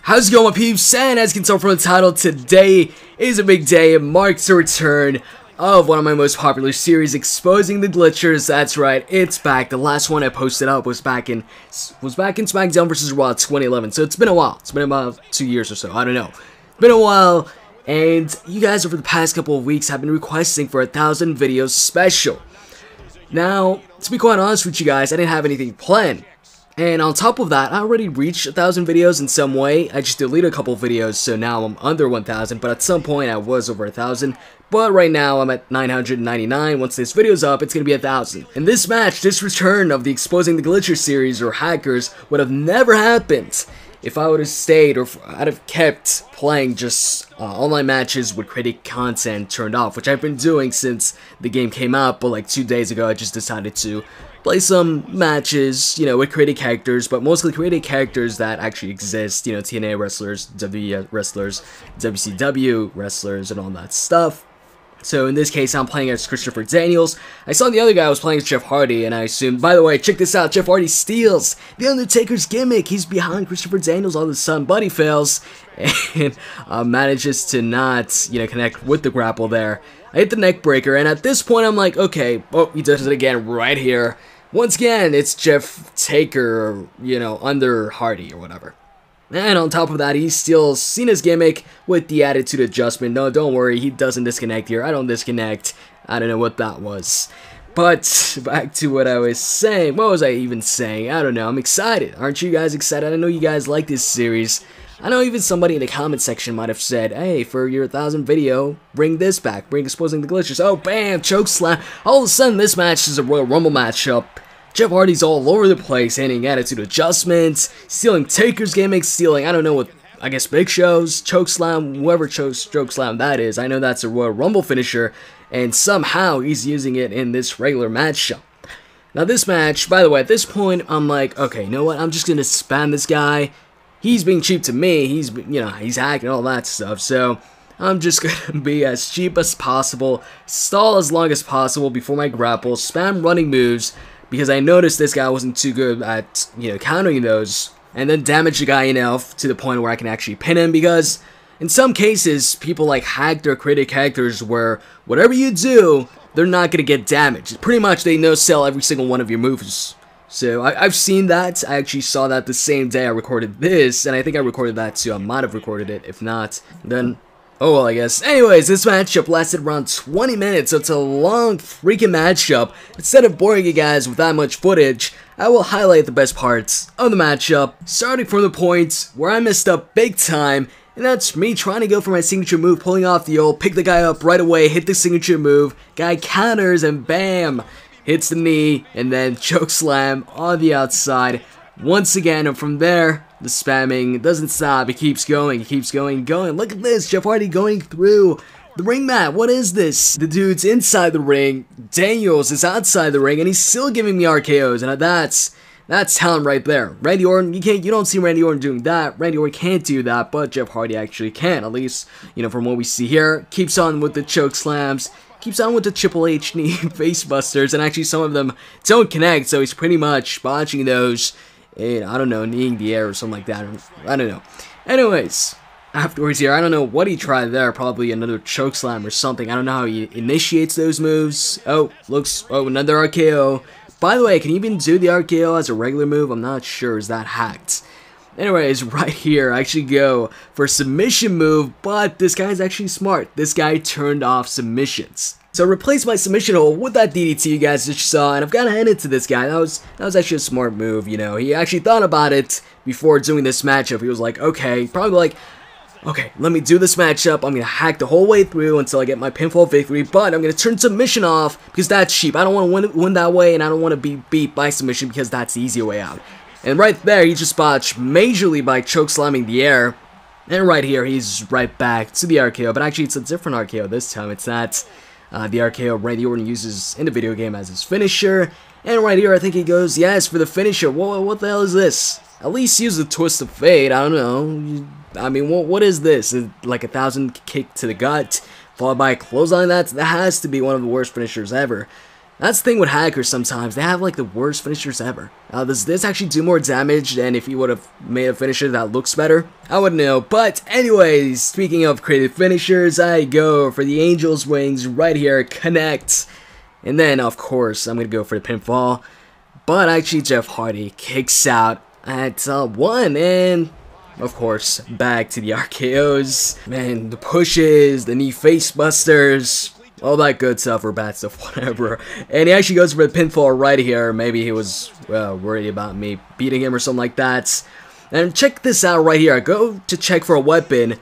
How's it going, my peeps? And as you can tell from the title, today is a big day. It marks the return of one of my most popular series, Exposing the Glitchers. That's right, it's back. The last one I posted up was back in SmackDown vs. Raw 2011. So it's been a while. It's been about 2 years or so. I don't know. It's been a while, and you guys over the past couple of weeks have been requesting for a 1,000 videos special. Now, to be quite honest with you guys, I didn't have anything planned. And on top of that, I already reached 1,000 videos in some way. I just deleted a couple videos, so now I'm under 1,000. But at some point, I was over 1,000. But right now, I'm at 999. Once this video's up, it's going to be 1,000. And this match, this return of the Exposing the Glitcher series, or Hackers, would have never happened if I would have stayed, or I'd have kept playing just online matches with created content turned off, which I've been doing since the game came out. But like 2 days ago, I just decided to play some matches, you know, with created characters, but mostly created characters that actually exist, you know, TNA wrestlers, WWE wrestlers, WCW wrestlers, and all that stuff. So in this case, I'm playing as Christopher Daniels. I saw the other guy was playing as Jeff Hardy, and I assumed, by the way, check this out, Jeff Hardy steals The Undertaker's gimmick. He's behind Christopher Daniels all of a sudden, but he fails, and manages to not, you know, connect with the grapple there. I hit the neck breaker, and at this point, I'm like, okay, oh, he does it again right here. Once again, it's Jeff Taker, you know, under Hardy or whatever. And on top of that, he steals Cena's gimmick with the attitude adjustment. No, don't worry, he doesn't disconnect here. I don't disconnect. I don't know what that was. But back to what I was saying. What was I even saying? I don't know. I'm excited. Aren't you guys excited? I know you guys like this series. I know even somebody in the comment section might have said, hey, for your 1,000 video, bring this back. Bring Exposing the Glitchers. Oh, bam, choke slam. All of a sudden, this match is a Royal Rumble matchup. Jeff Hardy's all over the place, hitting attitude adjustments, stealing Taker's gimmicks, stealing, I don't know what, I guess Big Show's choke slam, whoever choke slam that is. I know that's a Royal Rumble finisher, and somehow he's using it in this regular matchup. Now this match, by the way, at this point, I'm like, okay, you know what, I'm just gonna spam this guy. He's being cheap to me, he's, you know, he's hacking all that stuff, so I'm just gonna be as cheap as possible, stall as long as possible before my grapple, spam running moves, because I noticed this guy wasn't too good at, you know, countering those, and then damage the guy enough to the point where I can actually pin him, because in some cases, people like hack their created characters where whatever you do, they're not going to get damaged. Pretty much they no-sell every single one of your moves. So I've seen that. I actually saw that the same day I recorded this, and I think I recorded that too. I might have recorded it. If not, then oh well, I guess. Anyways, this matchup lasted around 20 minutes, so it's a long freaking matchup. Instead of boring you guys with that much footage, I will highlight the best parts of the matchup, starting from the point where I messed up big time, and that's me trying to go for my signature move, pulling off the old, pick the guy up right away, hit the signature move, guy counters, and bam! Hits the knee, and then choke slam on the outside once again, and from there, the spamming doesn't stop. It keeps going. Look at this, Jeff Hardy going through the ring mat. What is this? The dude's inside the ring, Daniels is outside the ring, and he's still giving me RKOs, and that's talent right there. Randy Orton, you don't see Randy Orton doing that. Randy Orton can't do that, but Jeff Hardy actually can, at least, you know, from what we see here. Keeps on with the choke slams, keeps on with the Triple H knee face busters, and actually some of them don't connect, so he's pretty much botching those, and I don't know, kneeing the air or something like that. I don't know. Anyways, afterwards here, I don't know what he tried there. Probably another choke slam or something. I don't know how he initiates those moves. Oh, another RKO. By the way, can you even do the RKO as a regular move? I'm not sure. Is that hacked? Anyways, right here, I actually go for a submission move, but this guy's actually smart. This guy turned off submissions. So replace my submission hold with that DDT you guys just saw, and I've got to hand it to this guy. That was actually a smart move, you know. He actually thought about it before doing this matchup. He was like, okay, probably like, okay, let me do this matchup. I'm going to hack the whole way through until I get my pinfall victory, but I'm going to turn submission off because that's cheap. I don't want to win that way, and I don't want to be beat by submission because that's the easier way out. And right there, he just botched majorly by choke slamming the air. And right here, he's right back to the RKO, but actually it's a different RKO this time. It's not the RKO Randy Orton uses in the video game as his finisher. And right here, I think he goes, yes, for the finisher. Whoa, what the hell is this? At least use the twist of fate. I don't know. I mean, what is this? Like 1,000 kick to the gut, followed by a clothesline? That has to be one of the worst finishers ever. That's the thing with hackers sometimes. They have like the worst finishers ever. Does this actually do more damage than if you would have made a finisher that looks better? I wouldn't know. But anyways, speaking of creative finishers, I go for the Angel's Wings right here. Connect. And then, of course, I'm going to go for the pinfall. But actually, Jeff Hardy kicks out at 1. And, of course, back to the RKOs. Man, the pushes, the knee face busters. All that good stuff or bad stuff, whatever. And he actually goes for the pinfall right here. Maybe he was worried about me beating him or something like that. And check this out right here. I go to check for a weapon,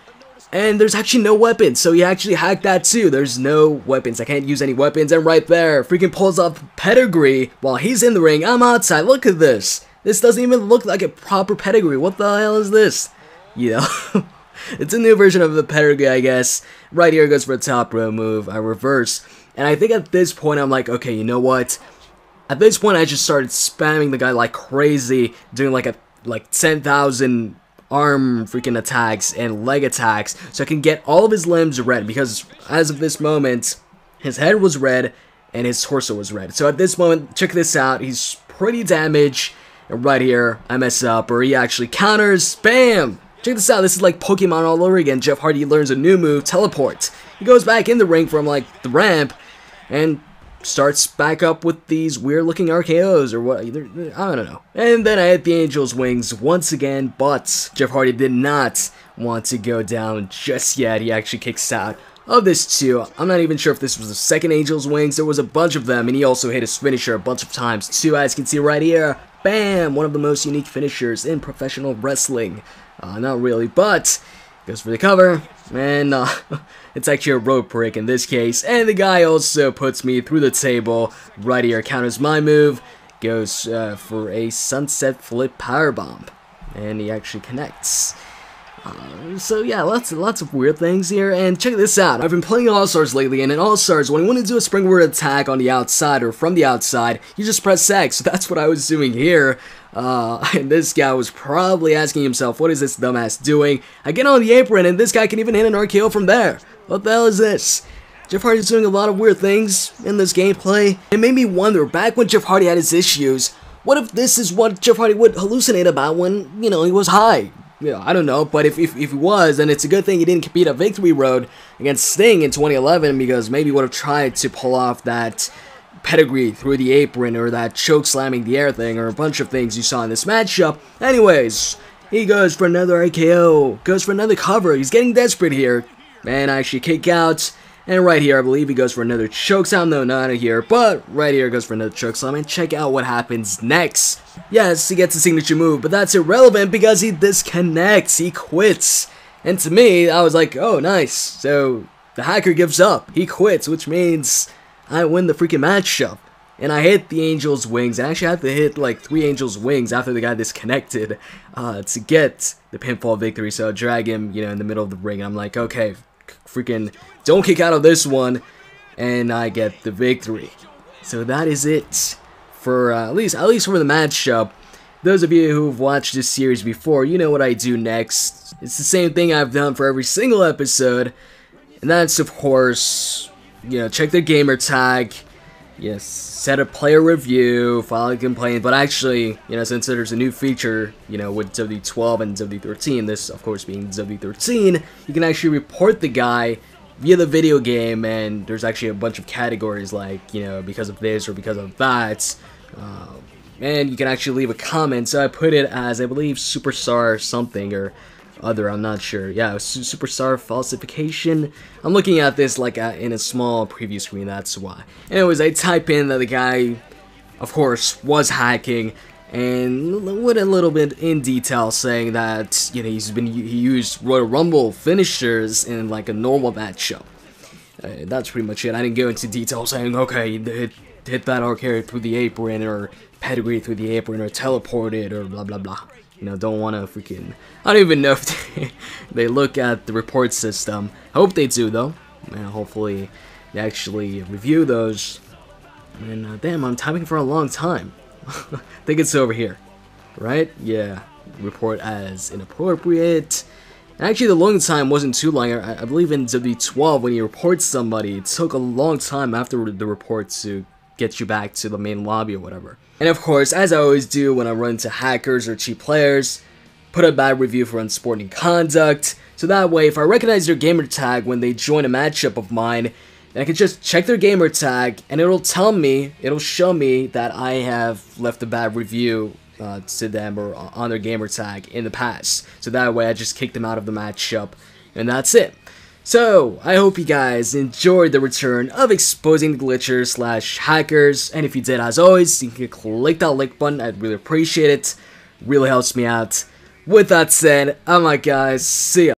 and there's actually no weapon. So he actually hacked that too. There's no weapons. I can't use any weapons. And right there, freaking pulls off pedigree while he's in the ring. I'm outside. Look at this. This doesn't even look like a proper pedigree. What the hell is this? You know? It's a new version of the pedigree, I guess. Right here goes for a top row move. I reverse. And I think at this point, I'm like, okay, you know what? At this point, I just started spamming the guy like crazy, doing like 10,000 arm freaking attacks and leg attacks, so I can get all of his limbs red, because as of this moment, his head was red and his torso was red. So at this moment, check this out. He's pretty damaged. And right here, I mess up, or he actually counters. Bam! Check this out, this is like Pokemon all over again. Jeff Hardy learns a new move, teleport. He goes back in the ring from like the ramp and starts back up with these weird looking RKOs or what, I don't know. And then I hit the Angel's Wings once again, but Jeff Hardy did not want to go down just yet. He actually kicks out of this too. I'm not even sure if this was the second Angel's Wings. There was a bunch of them, and he also hit his finisher a bunch of times too, as you can see right here. Bam! One of the most unique finishers in professional wrestling. Not really, but goes for the cover, and it's actually a rope break in this case. And the guy also puts me through the table. Right here, counters my move, goes for a sunset flip powerbomb, and he actually connects. So yeah, lots of weird things here, and check this out. I've been playing All-Stars lately, and in All-Stars, when you want to do a springboard attack on the outside or from the outside, you just press X. So that's what I was doing here. And this guy was probably asking himself, what is this dumbass doing? I get on the apron, and this guy can even hit an RKO from there. What the hell is this? Jeff Hardy's doing a lot of weird things in this gameplay. It made me wonder, back when Jeff Hardy had his issues, what if this is what Jeff Hardy would hallucinate about when, you know, he was high? You know, I don't know, but if he was, then it's a good thing he didn't compete a victory road against Sting in 2011, because maybe he would have tried to pull off that pedigree through the apron, or that choke slamming the air thing, or a bunch of things you saw in this matchup. Anyways, he goes for another RKO, goes for another cover. He's getting desperate here, and I actually kick out. And right here, I believe he goes for another chokeslam. No, not here, but right here goes for another chokeslam. And check out what happens next. Yes, he gets a signature move, but that's irrelevant because he disconnects. He quits. And to me, I was like, oh, nice. So the hacker gives up. He quits, which means I win the freaking matchup. And I hit the Angel's Wings. I actually had to hit like 3 Angel's Wings after the guy disconnected to get the pinfall victory. So I drag him, you know, in the middle of the ring. And I'm like, okay, freaking don't kick out of this one, and I get the victory. So that is it for at least for the matchup. Those of you who've watched this series before, you know what I do next. It's the same thing I've done for every single episode, and that's, of course, you know, check the gamer tag, yes, set a player review, file a complaint. But actually, you know, since there's a new feature, you know, with W12 and W13, this of course being W13, you can actually report the guy via the video game, and there's actually a bunch of categories like, you know, because of this or because of that, and you can actually leave a comment. So I put it as, I believe, superstar something or other, I'm not sure. Yeah, superstar falsification. I'm looking at this like in a small preview screen, that's why. Anyways, I type in that the guy, of course, was hacking, and went a little bit in detail saying that, you know, he used Royal Rumble finishers in like a normal matchup. That's pretty much it. I didn't go into detail saying, okay, hit that RKO through the apron, or pedigree through the apron, or teleported, or blah blah blah. You know, don't want to freaking... I don't even know if they look at the report system. I hope they do, though. And hopefully they actually review those. And damn, I'm typing for a long time. I think it's over here, right? Yeah, report as inappropriate. And actually, the loading time wasn't too long. I believe in W12, when you report somebody, it took a long time after the report to get you back to the main lobby or whatever. And of course, as I always do when I run into hackers or cheap players, put a bad review for unsporting conduct, so that way if I recognize their gamer tag when they join a matchup of mine, then I can just check their gamer tag and it'll show me that I have left a bad review to them or on their gamer tag in the past. So that way I just kick them out of the matchup and that's it. So, I hope you guys enjoyed the return of exposing the glitchers slash hackers, and if you did, as always, you can click that like button. I'd really appreciate it. Really helps me out. With that said, I'm out, guys. See ya.